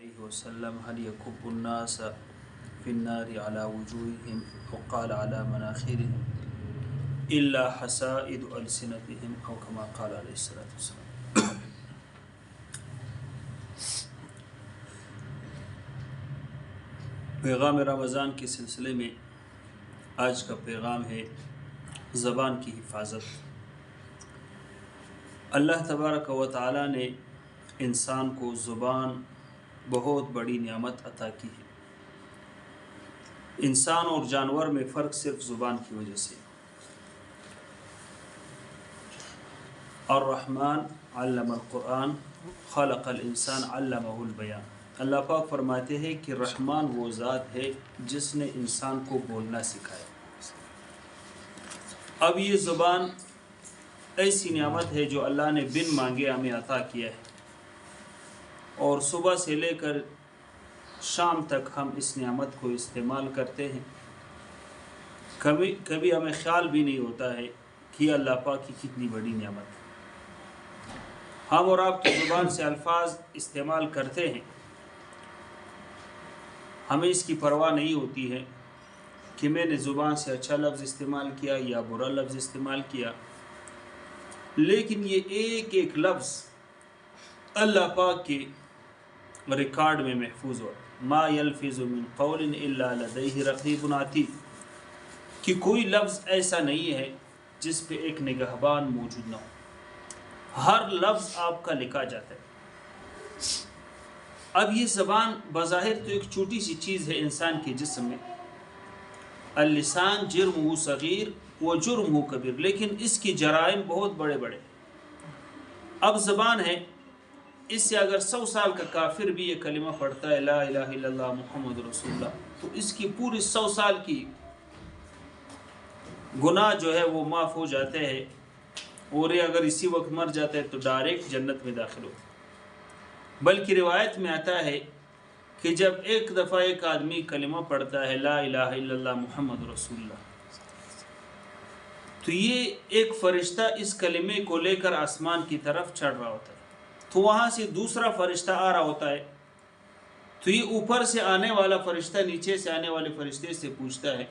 عليه وسلم هل يكب الناس في النار على وجوههم وقال على مناخرهم إلا حسائد ألسنتهم أو كما قال عليه الصلاة والسلام. پیغام رمضان کے سلسلے میں آج کا پیغام ہے زبان کی حفاظت. اللہ تبارک و تعالی نے انسان کو زبان بہت بڑی نعمت عطا کی ہے. انسان اور جانور میں فرق صرف زبان کی وجہ سے. الرحمن علم القرآن خلق الانسان علمہ البیان. اللہ پاک فرماتے ہیں کہ رحمان وہ ذات ہے جس نے انسان کو بولنا سکھایا. اب یہ زبان ایسی نعمت ہے جو اللہ نے بن مانگے ہمیں عطا کیا ہے، اور صبح سے لے کر شام تک ہم اس نعمت کو استعمال کرتے ہیں. کبھی ہمیں خیال بھی نہیں ہوتا ہے کہ اللہ پاک کی کتنی بڑی نعمت ہے. ہم اور آپ کی زبان سے الفاظ استعمال کرتے ہیں، ہمیں اس کی پرواہ نہیں ہوتی ہے کہ میں نے زبان سے اچھا لفظ استعمال کیا یا برا لفظ استعمال کیا، لیکن یہ ایک ایک لفظ اللہ پاک کے ریکارڈ میں محفوظ ہو. ما یلفظ من قول الا لدیہ رقیب عتید، کہ کوئی لفظ ایسا نہیں ہے جس پہ ایک نگہبان موجود نہ ہو. ہر لفظ آپ کا لکھا جاتا ہے. اب یہ زبان بظاہر تو ایک چھوٹی سی چیز ہے انسان کے جسم میں. اللسان جرمہ صغیر و جرمہ کبیر، لیکن اس کی جرائم بہت بڑے بڑے. اب زبان ہے، اس سے اگر 100 سال کا کافر بھی یہ کلمہ پڑھتا ہے لا الہ الا اللہ محمد رسول اللہ، تو اس کی پوری 100 سال کی گناہ جو ہے وہ معاف ہو جاتے ہیں، اور یہ اگر اسی وقت مر جاتا ہے تو ڈائریکٹ جنت میں داخل ہوتا ہے. بلکہ روایت میں آتا ہے کہ جب ایک دفعہ ایک آدمی کلمہ پڑھتا ہے لا الہ الا اللہ محمد رسول اللہ، تو یہ ایک فرشتہ اس کلمے کو لے کر آسمان کی طرف چڑھ رہا ہوتا ہے. تو وہاں سے دوسرا فرشتہ آ رہا ہوتا ہے، تو یہ اوپر سے آنے والا فرشتہ نیچے سے آنے والے فرشتے سے پوچھتا ہے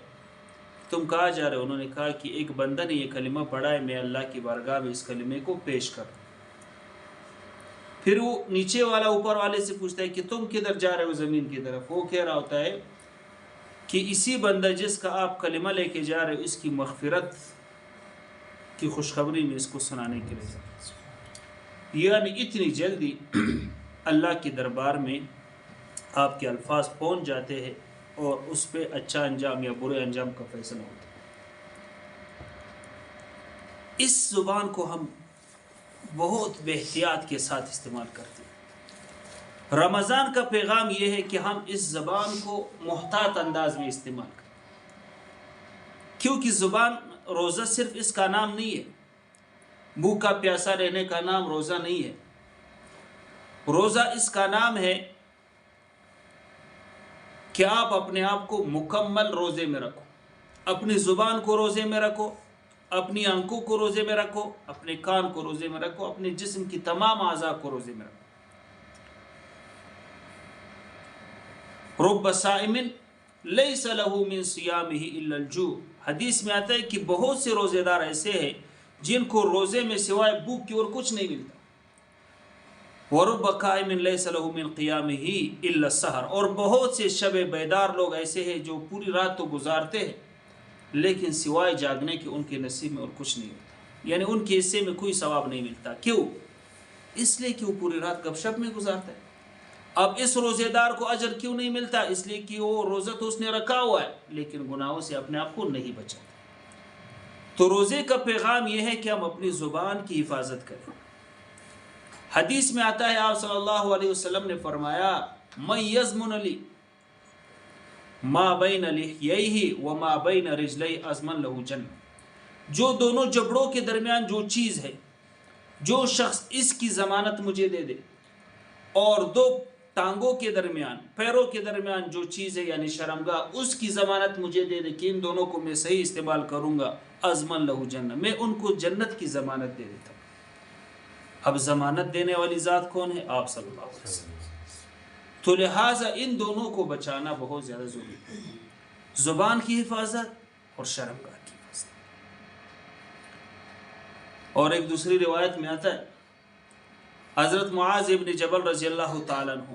تم کہاں جا رہے ہو؟ انہوں نے کہا کہ ایک بندہ نے یہ کلمہ پڑھا ہے، میں اللہ کی بارگاہ میں اس کلمے کو پیش کروں. پھر وہ نیچے والا اوپر والے سے پوچھتا ہے کہ تم کدھر جا رہے ہو؟ زمین کی طرف. وہ کہہ رہا ہوتا ہے کہ اسی بندہ جس کا آپ کلمہ لے کے جا رہے ہو، اس کی مغفرت کی خوشخبری میں اس کو سنانے کے لیے. یعنی اتنی جلدی اللہ کے دربار میں آپ کے الفاظ پہنچ جاتے ہیں اور اس پہ اچھا انجام یا برے انجام کا فیصلہ ہوتا ہے. اس زبان کو ہم بہت بے احتیاط کے ساتھ استعمال کرتے ہیں. رمضان کا پیغام یہ ہے کہ ہم اس زبان کو محتاط انداز میں استعمال کریں، کیونکہ زبان روزہ صرف اس کا نام نہیں ہے، بھوکا پیاسا رہنے کا نام روزہ نہیں ہے. روزہ اس کا نام ہے کہ آپ اپنے آپ کو مکمل روزے میں رکھو. اپنی زبان کو روزے میں رکھو، اپنی آنکھوں کو روزے میں رکھو، اپنے کان کو روزے میں رکھو، اپنے جسم کی تمام اعضاء کو روزے میں رکھو. رب صائم لیس لہ من صیامہ الا الجوع. حدیث میں آتا ہے کہ بہت سے روزے دار ایسے ہیں جن کو روزے میں سوائے بھوک کی اور کچھ نہیں ملتا. وَرُبَّ قَائِمٍ لَيْسَ لَهُ مِنْ قِيَامِهِ إِلَّا السَّحَرُ. اور بہت سے شب بیدار لوگ ایسے ہیں جو پوری رات تو گزارتے ہیں لیکن سوائے جاگنے کے ان کے نصیب میں اور کچھ نہیں ہوتا، یعنی ان کے حصے میں کوئی ثواب نہیں ملتا. کیوں؟ اس لیے کہ وہ پوری رات گپ شپ میں گزارتا ہے. اب اس روزے دار کو اجر کیوں نہیں ملتا؟ اس لیے کہ وہ روزہ تو اس نے رکھا ہوا ہے لیکن گناہوں سے اپنے آپ کو نہیں بچاتا. تو روزے کا پیغام یہ ہے کہ ہم اپنی زبان کی حفاظت کریں. حدیث میں آتا ہے آپ صلی اللہ علیہ وسلم نے فرمایا من یضمن لی ما بین لحییہ وما بین رجلیہ اضمن لہ جنہ. جو دونوں جبڑوں کے درمیان جو چیز ہے، جو شخص اس کی ضمانت مجھے دے دے، اور دو ٹانگوں کے درمیان، پیروں کے درمیان جو چیز ہے یعنی شرمگاہ، اس کی ضمانت مجھے دے دے کہ ان دونوں کو میں صحیح استعمال کروں گا، اضمن لہ جنہ، میں ان کو جنت کی ضمانت دے دیتا ہوں. اب ضمانت دینے والی ذات کون ہے؟ آپ صلی اللہ علیہ وسلم. تو لہٰذا ان دونوں کو بچانا بہت زیادہ ضروری ہے، زبان کی حفاظت اور شرمگاہ کی حفاظت۔ اور ایک دوسری روایت میں آتا ہے، حضرت معاذ ابن جبل رضی اللہ تعالیٰ عنہ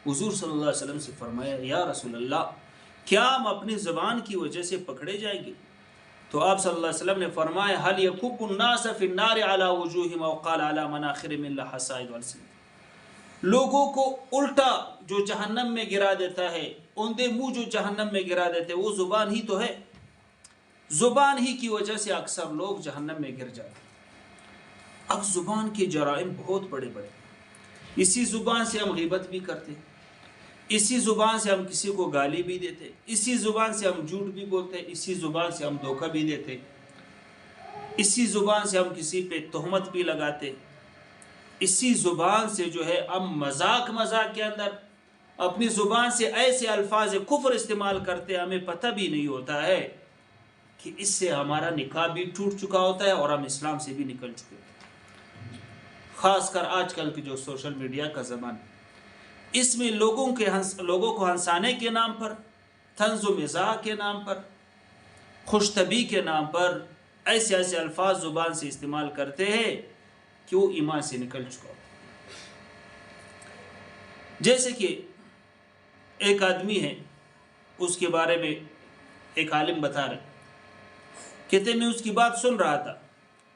حضور صلی اللہ علیہ وسلم سے فرمایا، یا رسول اللہ، کیا ہم اپنی زبان کی وجہ سے پکڑے جائیں گے؟ تو آپ صلی اللہ علیہ وسلم نے فرمایا، هل يكب الناس في النار على وجوههم او قال على مناخرهم الا حصائد السنۃ، لوگوں کو الٹا جو جہنم میں گرا دیتا ہے، اوندے منہ جو جہنم میں گرا دیتے، وہ زبان ہی تو ہے۔ زبان ہی کی وجہ سے اکثر لوگ جہنم میں گر جاتے ہیں۔ اب زبان کے جرائم بہت بڑے بڑے، اسی زبان سے ہم غیبت بھی کرتے، اسی زبان سے ہم کسی کو گالی بھی دیتے، اسی زبان سے ہم جھوٹ بھی بولتے، اسی زبان سے ہم دھوکہ بھی دیتے، اسی زبان سے ہم کسی پہ تہمت بھی لگاتے، اسی زبان سے جو ہے ہم مذاق کے اندر اپنی زبان سے ایسے الفاظ کفر استعمال کرتے، ہمیں پتہ بھی نہیں ہوتا ہے کہ اس سے ہمارا نکاح بھی ٹوٹ چکا ہوتا ہے اور ہم اسلام سے بھی نکل چکے ہوتے ہیں۔ خاص کر آج کل کی جو سوشل میڈیا کا زمانہ، اس میں لوگوں کو ہنسانے کے نام پر، طنز و مزاح کے نام پر، خوش طبعی کے نام پر ایسے الفاظ زبان سے استعمال کرتے ہیں کہ وہ ایمان سے نکل چکا ہو۔ جیسے کہ ایک آدمی ہے، اس کے بارے میں ایک عالم بتا رہے، کہتے میں اس کی بات سن رہا تھا،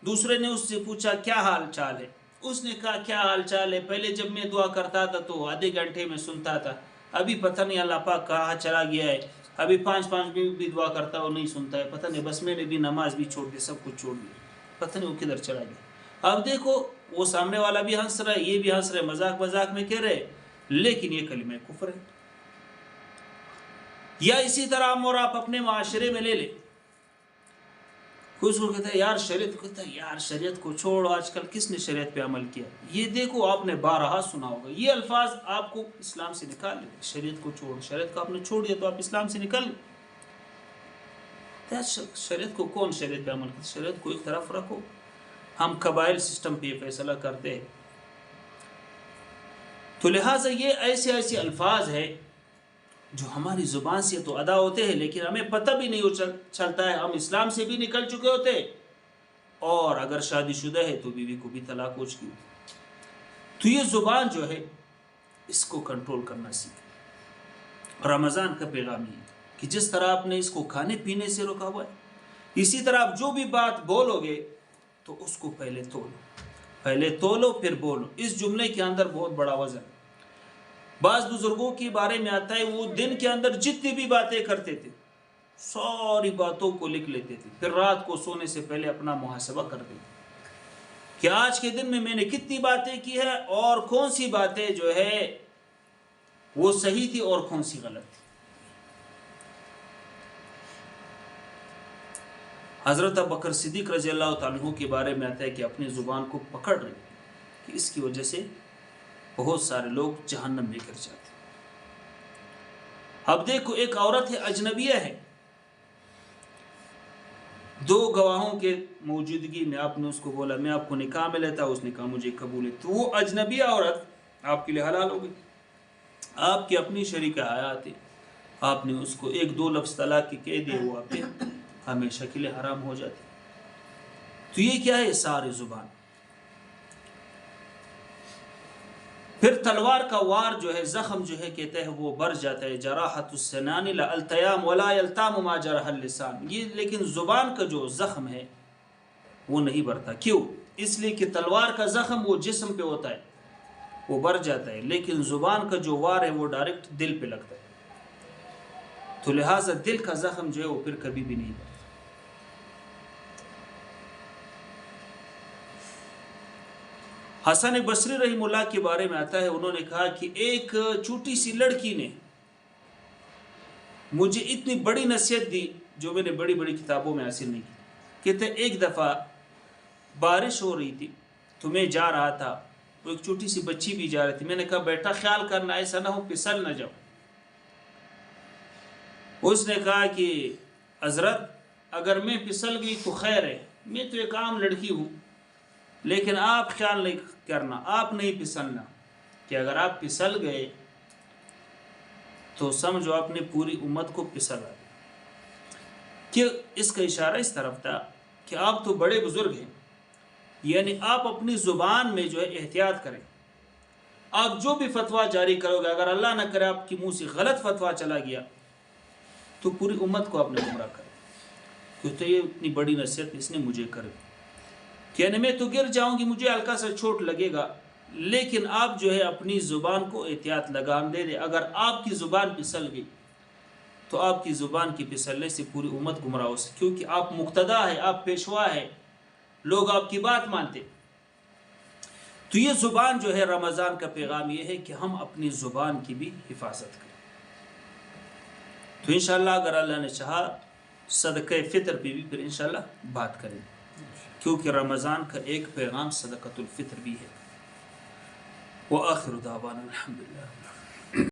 دوسرے نے اس سے پوچھا کیا حال چال ہے؟ اس نے کہا کیا حال چال ہے، پہلے جب میں دعا کرتا تھا تو آدھے گھنٹے میں سنتا تھا، ابھی پتہ نہیں اللہ پاک کہاں چلا گیا ہے، ابھی 5 منٹ بھی دعا کرتا وہ نہیں سنتا ہے، پتہ نہیں، بس میں نے بھی نماز بھی چھوڑ دی، سب کچھ چھوڑ دیا، پتہ نہیں وہ کدھر چلا گیا۔ اب دیکھو، وہ سامنے والا بھی ہنس رہا ہے، یہ بھی ہنس رہے، مذاق میں کہہ رہے، لیکن یہ کلمہ کفر ہے۔ یا اسی طرح ہم اور آپ اپنے معاشرے میں لے لیں، کچھ لوگ کہتے ہیں یار شریعت، کہتا ہے یار شریعت کو چھوڑ، آج کل کس نے شریعت پہ عمل کیا؟ یہ دیکھو، آپ نے بارہا سنا ہوگا، یہ الفاظ آپ کو اسلام سے نکال لیں، شریعت کو چھوڑ، شریعت کو آپ نے چھوڑ دیا تو آپ اسلام سے نکل لیں۔ شریعت کو کون شریعت پہ عمل کرتا؟ شریعت کو ایک طرف رکھو، ہم قبائل سسٹم پہ یہ فیصلہ کرتے ہیں۔ تو لہٰذا یہ ایسے الفاظ ہیں جو ہماری زبان سے تو ادا ہوتے ہیں، لیکن ہمیں پتہ بھی نہیں چلتا ہے، ہم اسلام سے بھی نکل چکے ہوتے، اور اگر شادی شدہ ہے تو بیوی کو بھی طلاق ہو چکی ہوتی۔ تو یہ زبان جو ہے، اس کو کنٹرول کرنا سیکھیں۔ رمضان کا پیغام یہ ہے کہ جس طرح آپ نے اس کو کھانے پینے سے روکا ہوا ہے، اسی طرح آپ جو بھی بات بولو گے تو اس کو پہلے تولو پھر بولو۔ اس جملے کے اندر بہت بڑا وزن ہے۔ بعض بزرگوں کے بارے میں آتا ہے، وہ دن کے اندر جتنی بھی باتیں کرتے تھے، ساری باتوں کو لکھ لیتے تھے، پھر رات کو سونے سے پہلے اپنا محاسبہ کرتے تھے کہ آج کے دن میں نے کتنی باتیں کی ہے، اور کون سی باتیں جو ہے وہ صحیح تھی اور کون سی غلط تھی۔ حضرت ابوبکر صدیق رضی اللہ تعالیٰ عنہ کے بارے میں آتا ہے کہ اپنی زبان کو پکڑ رہے کہ اس کی وجہ سے بہت سارے لوگ جہنم میں گر جاتے۔ اب دیکھو، ایک عورت ہے، اجنبیہ ہے، 2 گواہوں کے موجودگی میں آپ نے اس کو بولا میں آپ کو نکاح میں لیتا، اس نے کہا مجھے قبول ہے، تو وہ اجنبیہ عورت آپ کے لیے حلال ہو گئی، آپ کی اپنی شریک حیات ہے، آپ نے اس کو 1-2 لفظ طلاق کی کہہ دیے، وہ آپ کے ہمیشہ کے لیے حرام ہو جاتی۔ تو یہ کیا ہے؟ ساری زبان۔ پھر تلوار کا وار جو ہے، زخم جو ہے، کہتے ہیں وہ بر جاتا ہے، جراحت السنان لا التیام ولا یلتام ما جرح اللسان، یہ لیکن زبان کا جو زخم ہے وہ نہیں برتا۔ کیوں؟ اس لیے کہ تلوار کا زخم وہ جسم پہ ہوتا ہے، وہ بر جاتا ہے، لیکن زبان کا جو وار ہے وہ ڈائریکٹ دل پہ لگتا ہے، تو لہٰذا دل کا زخم جو ہے وہ پھر کبھی بھی نہیں برتا۔ حسن بصری رحمہ اللہ کے بارے میں آتا ہے، انہوں نے کہا کہ ایک چھوٹی سی لڑکی نے مجھے اتنی بڑی نصیحت دی جو میں نے بڑی کتابوں میں حاصل نہیں کی۔ کہتے ایک دفعہ بارش ہو رہی تھی تو میں جا رہا تھا، وہ ایک چھوٹی سی بچی بھی جا رہی تھی، میں نے کہا بیٹا خیال کرنا، ایسا نہ ہو پھسل نہ جاؤ۔ اس نے کہا کہ حضرت اگر میں پھسل گئی تو خیر ہے، میں تو ایک عام لڑکی ہوں، لیکن آپ خیال نہیں کرنا، آپ نہیں پھسلنا، کہ اگر آپ پھسل گئے تو سمجھو آپ نے پوری امت کو پسلا دیا۔ کہ اس کا اشارہ اس طرف تھا کہ آپ تو بڑے بزرگ ہیں، یعنی آپ اپنی زبان میں جو ہے احتیاط کریں۔ آپ جو بھی فتویٰ جاری کرو گے، اگر اللہ نہ کرے آپ کی منہ سے غلط فتویٰ چلا گیا تو پوری امت کو آپ نے گمراہ کر دیا۔ کیونکہ یہ اتنی بڑی نصیحت اس نے مجھے کر دی، یعنی میں تو گر جاؤں گی، مجھے ہلکا سا چوٹ لگے گا، لیکن آپ جو ہے اپنی زبان کو احتیاط لگام دے دے۔ اگر آپ کی زبان پھسل گئی تو آپ کی زبان کی پھسلنے سے پوری امت گمراہ ہو سکتی، کیونکہ آپ مقتدا ہے، آپ پیشوا ہے، لوگ آپ کی بات مانتے۔ تو یہ زبان جو ہے، رمضان کا پیغام یہ ہے کہ ہم اپنی زبان کی بھی حفاظت کریں۔ تو انشاءاللہ اگر اللہ نے چاہا صدقہ فطر پہ بھی پھر انشاءاللہ بات کریں، کیونکہ رمضان کا ایک پیغام صدقۃ الفطر بھی ہے۔ وآخر دعوانا الحمدللہ۔